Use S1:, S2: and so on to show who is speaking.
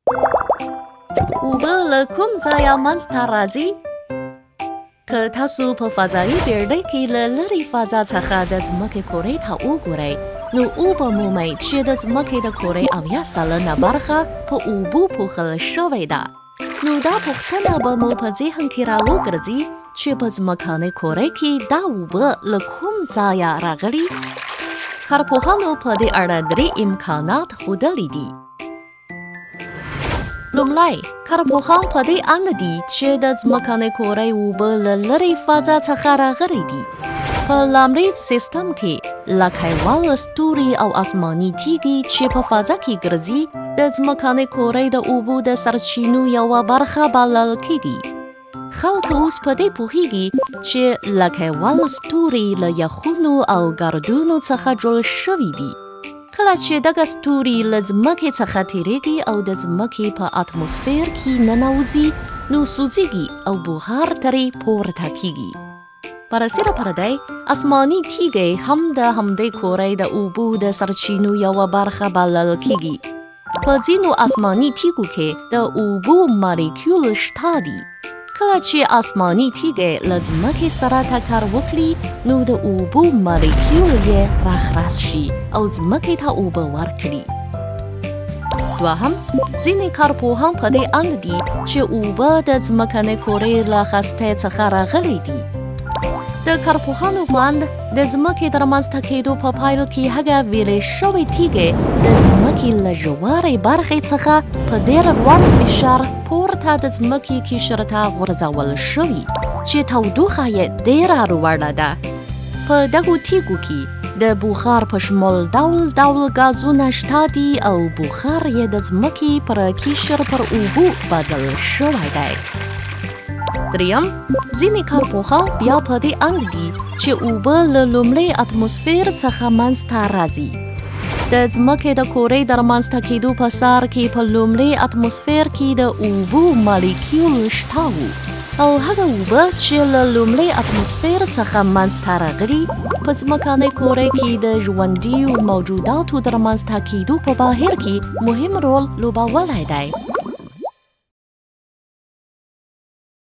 S1: اوبه له کوم ځایه منځته راځي؟ که تاسو په فضايي بيړۍ کې له لرې فضا څخه د ځمکې کرې ته وګورئ، نو اوبه مومئ چې د ځمکې د کرې 80 سلنه برخه په اوبو پوښل شوې ده. نو دا پوښتنه به مو په ذهن کې راوګرځي چې په ځمکنۍ کرې کې دا اوبه له کوم ځایه راغلي؟ کارپوهانو په دې اړه 3 امکانات ښودلي دي. لومړی، کارپوهان په دې اند دي چې د ځمکنۍ کرې اوبه له لرې فضا څخه راغلي دي. په لمریز سیستم کې لکهوال ستوري او آسماني تیږې چې په فضا کې ګرځي د ځمکنۍ کرې د اوبو د سرچینو یوه برخه بلل کېږي. خلک اوس په دې پوهیږي چې لکهوال ستوري له یخونو او ګردونو څخه جوړ شوي دي. کله چې دغه ستوري له ځمکې څخه تیریږي او د ځمکې په اتموسفیر کې ننوځي، نو سوځېږي او بخار ترې پورته کېږي. برسېره پر دی، آسماني تیږې هم د همدې کرې د اوبو د سرچینو یوه برخه بلل کېږي. په ځینو آسماني تیږو کې د اوبو مالیکول شته دي. کله چې آسماني تیږې له ځمکې سره ټکر وکړي، نو د اوبو مالیکول یې راخلاص شي او ځمکې ته اوبه ورکړي. دوهم، ځینې کارپوهان په دې اند دي چې اوبه د ځمکنۍ کرې له هستې څخه راغلي دي. د کارپوهانو په اند د ځمکې د رامنځته کېدو په پیل کې هغه ویلې شوې تیږې د ځمکې له ژورې برخې څخه په ډېر لوړ فشار پورته د ځمکې قشر ته غورځول شوي چې تودوخه یې ډېره لوړه ده. په دغو تیږو کې د بخار په شمول ډول ګازونه شته دي او بخار یې د ځمکې پر قشر پر اوبو بدل شوی دی. دریم، ځینې کارپوهان بیا په دې اند دي چې اوبه له لومړي اتموسفیر څخه منځته راځي. د ځمکې د کرې د رامنځته کېدو په سر کې په لومړي اتموسفیر کې د اوبو مالیکول شته وو، او هغه اوبه چې له لومړي اتموسفیر څخه منځته راغلي په ځمکنۍ کرې کې د ژوندیو موجوداتو د رامنځته کېدو په بهیر کې مهم رول لوبولی دی.